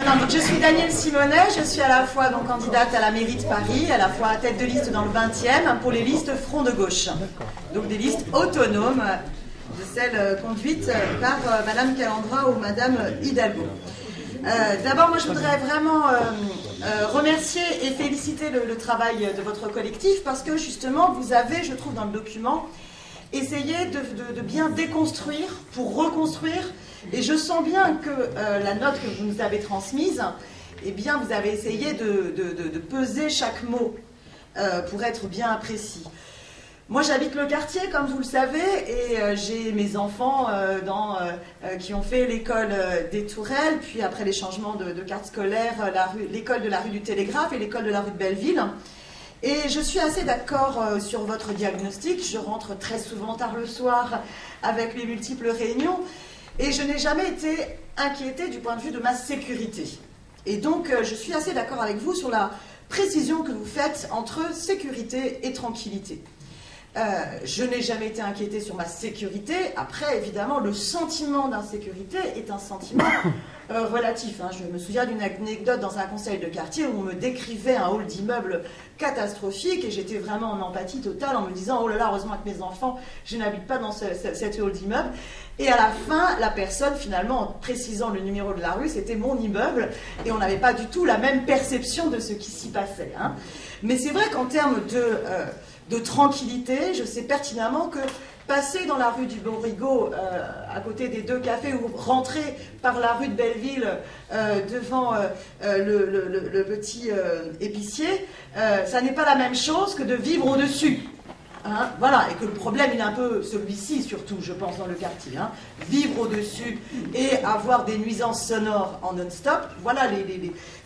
Non, donc je suis Danielle Simonet, je suis à la fois donc candidate à la mairie de Paris, à la fois tête de liste dans le 20e pour les listes Front de Gauche. Donc des listes autonomes de celles conduites par Madame Calandra ou Madame Hidalgo. D'abord, moi je voudrais vraiment remercier et féliciter le travail de votre collectif parce que justement vous avez, je trouve dans le document, essayé de bien déconstruire pour reconstruire. Et je sens bien que la note que vous nous avez transmise, eh bien, vous avez essayé de peser chaque mot pour être bien précis. Moi, j'habite le quartier, comme vous le savez, et j'ai mes enfants qui ont fait l'école des Tourelles, puis après les changements de carte scolaire, l'école de la rue du Télégraphe et l'école de la rue de Belleville. Et je suis assez d'accord sur votre diagnostic. Je rentre très souvent tard le soir avec les multiples réunions. Et je n'ai jamais été inquiétée du point de vue de ma sécurité. Et donc, je suis assez d'accord avec vous sur la précision que vous faites entre sécurité et tranquillité. Je n'ai jamais été inquiétée sur ma sécurité. Après, évidemment, le sentiment d'insécurité est un sentiment relatif. Je me souviens d'une anecdote dans un conseil de quartier où on me décrivait un hall d'immeuble catastrophique et j'étais vraiment en empathie totale en me disant « Oh là là, heureusement que mes enfants, je n'habite pas dans cet hall d'immeuble ». Et à la fin, la personne, finalement, en précisant le numéro de la rue, c'était mon immeuble et on n'avait pas du tout la même perception de ce qui s'y passait. Mais c'est vrai qu'en termes de tranquillité, je sais pertinemment que passer dans la rue du Borigo, à côté des deux cafés, ou rentrer par la rue de Belleville devant le petit épicier, ça n'est pas la même chose que de vivre au-dessus. Voilà, et que le problème, il est un peu celui-ci, surtout, je pense, dans le quartier. Vivre au-dessus et avoir des nuisances sonores en non-stop, voilà,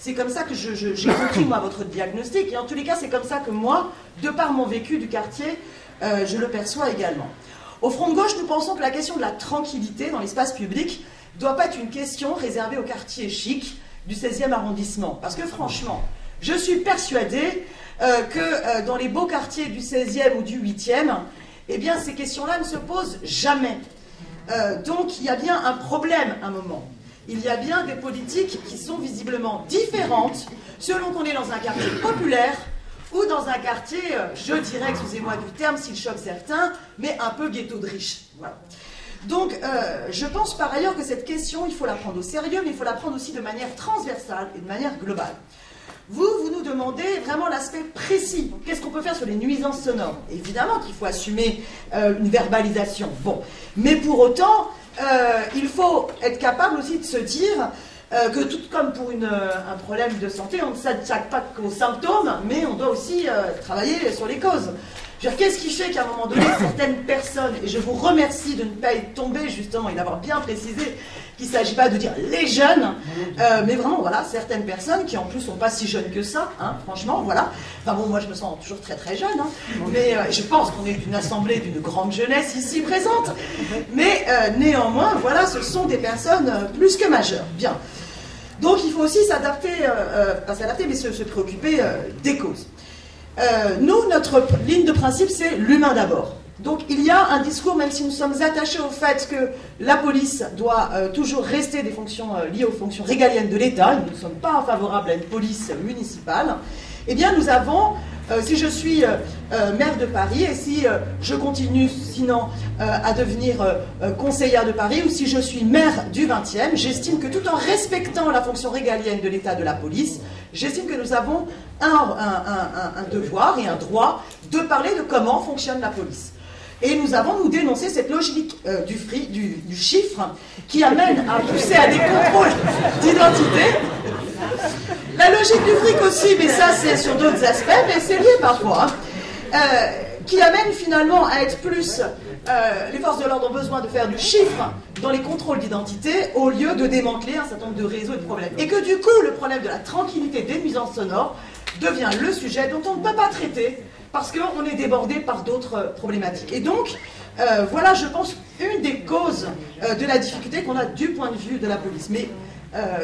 c'est comme ça que j'ai compris, moi, votre diagnostic. Et en tous les cas, c'est comme ça que moi, de par mon vécu du quartier, je le perçois également. Au Front de Gauche, nous pensons que la question de la tranquillité dans l'espace public ne doit pas être une question réservée au quartier chic du 16e arrondissement. Parce que franchement, je suis persuadée que dans les beaux quartiers du 16e ou du 8e, eh bien, ces questions-là ne se posent jamais. Donc, il y a bien un problème à un moment. Il y a bien des politiques qui sont visiblement différentes selon qu'on est dans un quartier populaire ou dans un quartier, je dirais, excusez-moi du terme, s'il choque certains, mais un peu ghetto de riche. Voilà. Donc, je pense par ailleurs que cette question, il faut la prendre au sérieux, mais il faut la prendre aussi de manière transversale et de manière globale. Vous nous demandez vraiment l'aspect précis. Qu'est-ce qu'on peut faire sur les nuisances sonores? Évidemment qu'il faut assumer une verbalisation. Bon. Mais pour autant, il faut être capable aussi de se dire que tout comme pour un problème de santé, on ne s'attaque pas qu'aux symptômes, mais on doit aussi travailler sur les causes. Qu'est-ce qui fait qu'à un moment donné, certaines personnes, et je vous remercie de ne pas y tomber justement et d'avoir bien précisé qu'il ne s'agit pas de dire les jeunes, mais vraiment, voilà, certaines personnes qui en plus sont pas si jeunes que ça, franchement, voilà. Enfin bon, moi je me sens toujours très très jeune, mais je pense qu'on est une assemblée d'une grande jeunesse ici présente, mais néanmoins, voilà, ce sont des personnes plus que majeures. Bien. Donc il faut aussi s'adapter, pas s'adapter, mais se préoccuper des causes. Nous, notre ligne de principe, c'est l'humain d'abord. Donc il y a un discours, même si nous sommes attachés au fait que la police doit toujours rester des fonctions liées aux fonctions régaliennes de l'État, nous ne sommes pas favorables à une police municipale, eh bien nous avons, si je suis maire de Paris et si je continue sinon à devenir conseillère de Paris ou si je suis maire du 20e, j'estime que tout en respectant la fonction régalienne de l'État de la police, j'estime que nous avons un devoir et un droit de parler de comment fonctionne la police. Et nous avons, nous, dénoncé cette logique du chiffre qui amène à pousser à des contrôles d'identité. La logique du fric aussi, mais ça c'est sur d'autres aspects, mais c'est lié parfois, qui amène finalement à être plus... les forces de l'ordre ont besoin de faire du chiffre dans les contrôles d'identité au lieu de démanteler un certain nombre de réseaux et de problèmes. Et que du coup, le problème de la tranquillité des nuisances sonores devient le sujet dont on ne peut pas traiter parce qu'on est débordé par d'autres problématiques. Et donc, voilà, je pense, une des causes de la difficulté qu'on a du point de vue de la police. Mais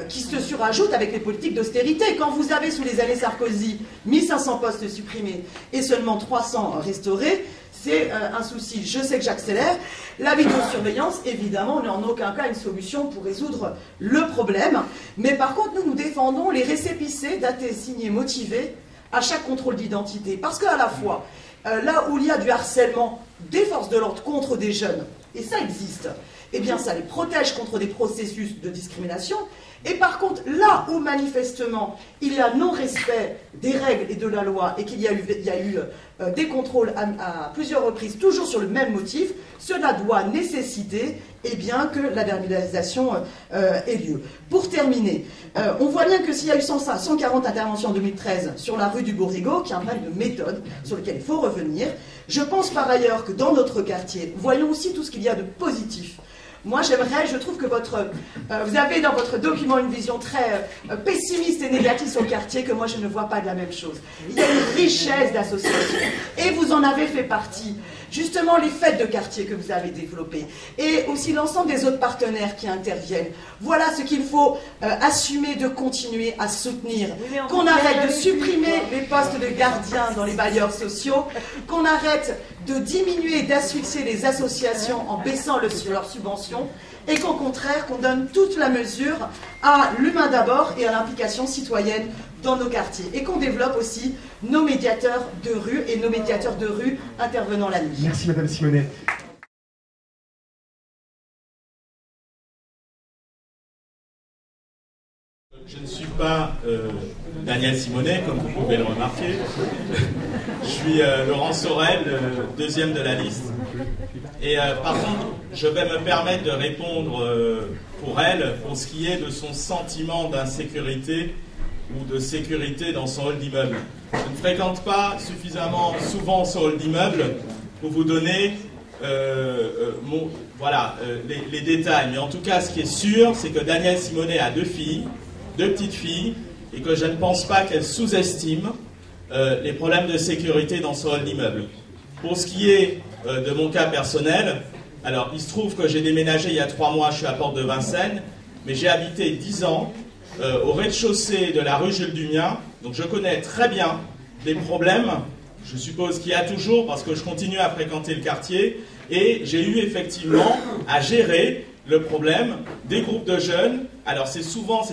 qui se surajoute avec les politiques d'austérité. Quand vous avez, sous les années Sarkozy, 1500 postes supprimés et seulement 300 restaurés, c'est un souci. Je sais que j'accélère. La vidéosurveillance, évidemment, n'est en aucun cas une solution pour résoudre le problème. Mais par contre, nous défendons les récépissés datés, signés, motivés à chaque contrôle d'identité. Parce qu'à la fois, là où il y a du harcèlement des forces de l'ordre contre des jeunes, et ça existe, eh bien ça les protège contre des processus de discrimination. Et par contre, là où manifestement il y a non-respect des règles et de la loi et qu'il y a eu des contrôles à plusieurs reprises, toujours sur le même motif, cela doit nécessiter eh bien, que la verbalisation ait lieu. Pour terminer, on voit bien que s'il y a eu 140 interventions en 2013 sur la rue du Borrigo, qui est un problème de méthode sur lequel il faut revenir, je pense par ailleurs que dans notre quartier, voyons aussi tout ce qu'il y a de positif. Moi, je trouve que vous avez dans votre document une vision très pessimiste et négative sur le quartier que moi je ne vois pas de la même chose. Il y a une richesse d'associations et vous en avez fait partie. Justement, les fêtes de quartier que vous avez développées et aussi l'ensemble des autres partenaires qui interviennent. Voilà ce qu'il faut assumer de continuer à soutenir. Qu'on arrête de supprimer les postes de gardiens dans les bailleurs sociaux, qu'on arrête de diminuer et d'asphyxier les associations en baissant leurs subventions et qu'au contraire, qu'on donne toute la mesure à l'humain d'abord et à l'implication citoyenne dans nos quartiers. Et qu'on développe aussi nos médiateurs de rue et nos médiateurs de rue intervenant la nuit. Merci Madame Simonet. Je ne suis pas Daniel Simonet, comme vous pouvez le remarquer. Je suis Laurent Sorel, deuxième de la liste. Et par contre, je vais me permettre de répondre pour elle, pour ce qui est de son sentiment d'insécurité ou de sécurité dans son hall d'immeuble. Je ne fréquente pas suffisamment souvent son hall d'immeuble pour vous donner les détails. Mais en tout cas, ce qui est sûr, c'est que Daniel Simonet a deux petites filles, et que je ne pense pas qu'elle sous-estime les problèmes de sécurité dans son hall d'immeuble. Pour ce qui est de mon cas personnel, alors il se trouve que j'ai déménagé il y a 3 mois, je suis à Porte de Vincennes, mais j'ai habité 10 ans au rez-de-chaussée de la rue Jules Dumien, donc je connais très bien les problèmes, je suppose qu'il y a toujours, parce que je continue à fréquenter le quartier, et j'ai eu effectivement à gérer le problème des groupes de jeunes. Alors c'est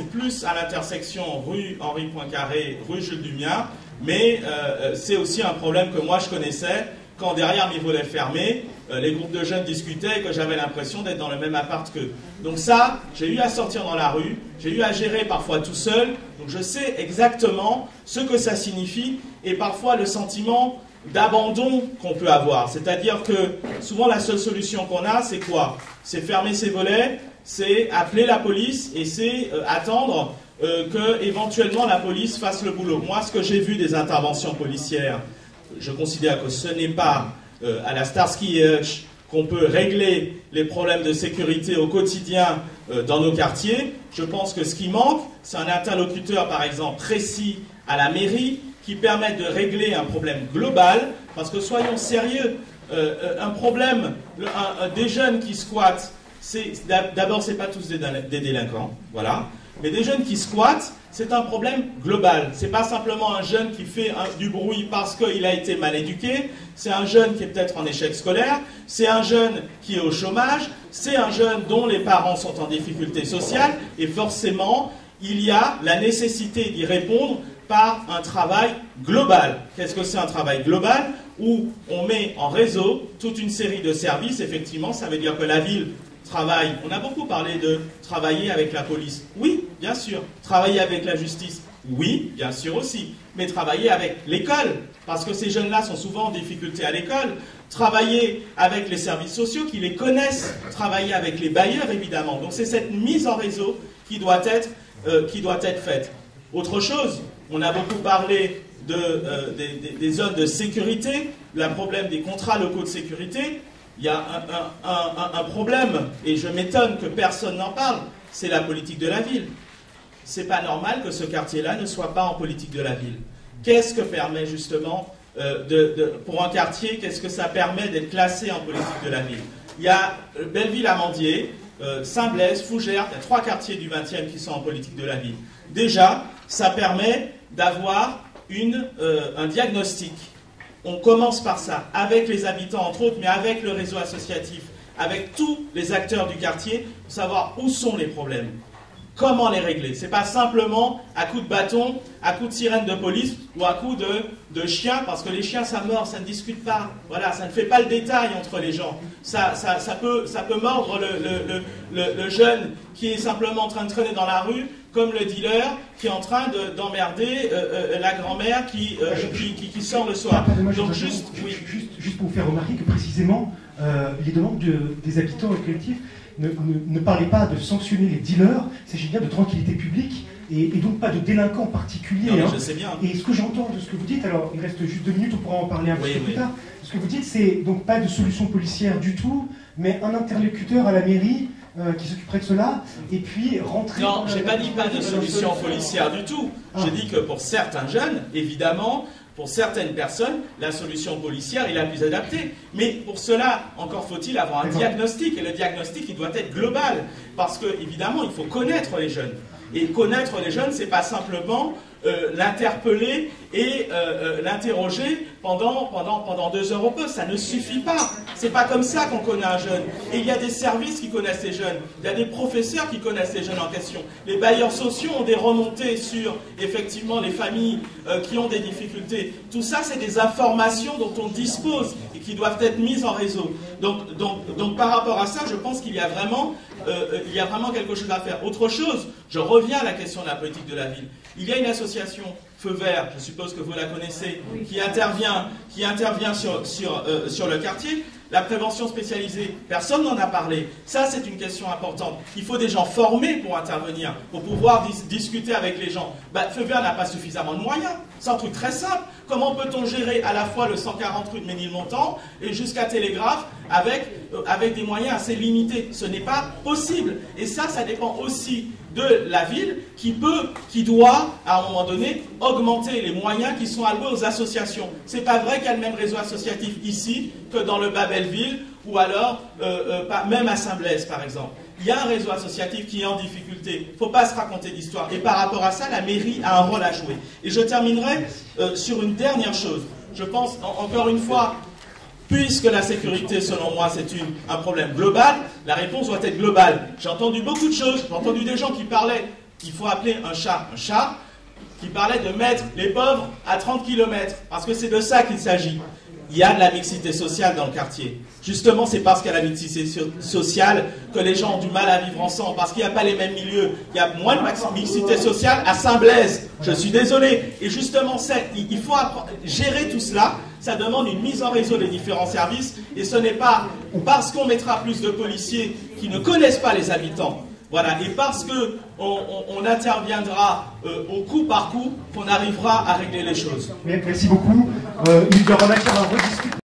plus à l'intersection rue Henri Poincaré, rue Jules Dumien, mais c'est aussi un problème que moi je connaissais quand derrière mes volets fermés, les groupes de jeunes discutaient et que j'avais l'impression d'être dans le même appart qu'eux. Donc ça, j'ai eu à sortir dans la rue, j'ai eu à gérer parfois tout seul, donc je sais exactement ce que ça signifie et parfois le sentiment d'abandon qu'on peut avoir. C'est-à-dire que souvent la seule solution qu'on a, c'est quoi? C'est fermer ses volets, c'est appeler la police et c'est attendre que éventuellement la police fasse le boulot. Moi, ce que j'ai vu des interventions policières, je considère que ce n'est pas à la Starsky et Hutch qu'on peut régler les problèmes de sécurité au quotidien dans nos quartiers. Je pense que ce qui manque, c'est un interlocuteur, par exemple, précis à la mairie, qui permette de régler un problème global, parce que soyons sérieux, un problème, des jeunes qui squattent, d'abord c'est pas tous des délinquants, voilà, mais des jeunes qui squattent, c'est un problème global. C'est pas simplement un jeune qui fait du bruit parce qu'il a été mal éduqué, c'est un jeune qui est peut-être en échec scolaire, c'est un jeune qui est au chômage, c'est un jeune dont les parents sont en difficulté sociale, et forcément, il y a la nécessité d'y répondre par un travail global. Qu'est-ce que c'est un travail global? Où on met en réseau toute une série de services. Effectivement, ça veut dire que la ville travaille. On a beaucoup parlé de travailler avec la police. Oui, bien sûr. Travailler avec la justice. Oui, bien sûr aussi. Mais travailler avec l'école, parce que ces jeunes-là sont souvent en difficulté à l'école. Travailler avec les services sociaux qui les connaissent. Travailler avec les bailleurs, évidemment. Donc c'est cette mise en réseau qui doit être faite. Autre chose, on a beaucoup parlé des zones de sécurité, le problème des contrats locaux de sécurité. Il y a un problème, et je m'étonne que personne n'en parle, c'est la politique de la ville. C'est pas normal que ce quartier-là ne soit pas en politique de la ville. Qu'est-ce que permet justement, pour un quartier, qu'est-ce que ça permet d'être classé en politique de la ville? Il y a Belleville-Amandier, Saint-Blaise, Fougères, il y a 3 quartiers du 20e qui sont en politique de la ville. Déjà, ça permet d'avoir un diagnostic on commence par ça, avec les habitants entre autres, mais avec le réseau associatif, avec tous les acteurs du quartier, pour savoir où sont les problèmes. Comment les régler? C'est pas simplement à coup de bâton, à coup de sirène de police ou à coup de chien, parce que les chiens ça mord, ça ne discute pas. Voilà, ça ne fait pas le détail entre les gens. Ça peut mordre le jeune qui est simplement en train de traîner dans la rue, comme le dealer qui est en train d'emmerder la grand-mère qui sort le soir. Donc juste pour vous faire remarquer que précisément les demandes des habitants et collectifs ne parlait pas de sanctionner les dealers, il s'agit bien de tranquillité publique et donc pas de délinquants particuliers. Non, je sais bien. Et ce que j'entends de ce que vous dites, alors il reste juste 2 minutes, on pourra en parler un petit peu plus tard. Ce que vous dites, c'est donc pas de solution policière du tout, mais un interlocuteur à la mairie qui s'occuperait de cela, et puis rentrer... Non, j'ai pas dit pas de solution policière du tout. J'ai dit que pour certains jeunes, évidemment, pour certaines personnes, la solution policière est la plus adaptée. Mais pour cela, encore faut-il avoir un diagnostic. Et le diagnostic, il doit être global. Parce que, évidemment, il faut connaître les jeunes. Et connaître les jeunes, c'est pas simplement l'interpeller et l'interroger pendant 2 heures au poste. Ça ne suffit pas. C'est pas comme ça qu'on connaît un jeune. Et il y a des services qui connaissent les jeunes. Il y a des professeurs qui connaissent les jeunes en question. Les bailleurs sociaux ont des remontées sur, effectivement, les familles qui ont des difficultés. Tout ça, c'est des informations dont on dispose et qui doivent être mises en réseau. Donc par rapport à ça, je pense qu'il y a vraiment quelque chose à faire. Autre chose, je reviens à la question de la politique de la ville. Il y a une association, Feu Vert, je suppose que vous la connaissez, qui intervient sur le quartier. La prévention spécialisée, personne n'en a parlé. Ça, c'est une question importante. Il faut des gens formés pour intervenir, pour pouvoir discuter avec les gens. Feu Vert n'a pas suffisamment de moyens. C'est un truc très simple. Comment peut-on gérer à la fois le 140 rue de Ménilmontant et jusqu'à Télégraphe avec des moyens assez limités? Ce n'est pas possible. Et ça dépend aussi de la ville qui doit, à un moment donné, augmenter les moyens qui sont alloués aux associations. C'est pas vrai qu'il y a le même réseau associatif ici que dans le Bas-Belleville ou alors même à Saint-Blaise, par exemple. Il y a un réseau associatif qui est en difficulté. Il ne faut pas se raconter d'histoire. Et par rapport à ça, la mairie a un rôle à jouer. Et je terminerai sur une dernière chose. Je pense, encore une fois, puisque la sécurité, selon moi, c'est un problème global, la réponse doit être globale. J'ai entendu beaucoup de choses. J'ai entendu des gens qui parlaient, il faut appeler un chat, qui parlaient de mettre les pauvres à 30 km, parce que c'est de ça qu'il s'agit. Il y a de la mixité sociale dans le quartier. Justement, c'est parce qu'il y a la mixité sociale que les gens ont du mal à vivre ensemble, parce qu'il n'y a pas les mêmes milieux. Il y a moins de mixité sociale à Saint-Blaise. Je suis désolé. Et justement, il faut gérer tout cela. Ça demande une mise en réseau des différents services. Et ce n'est pas parce qu'on mettra plus de policiers qui ne connaissent pas les habitants. Voilà, et parce qu'on interviendra au coup par coup qu'on arrivera à régler les choses. Merci beaucoup. Il y aura matière à rediscuter.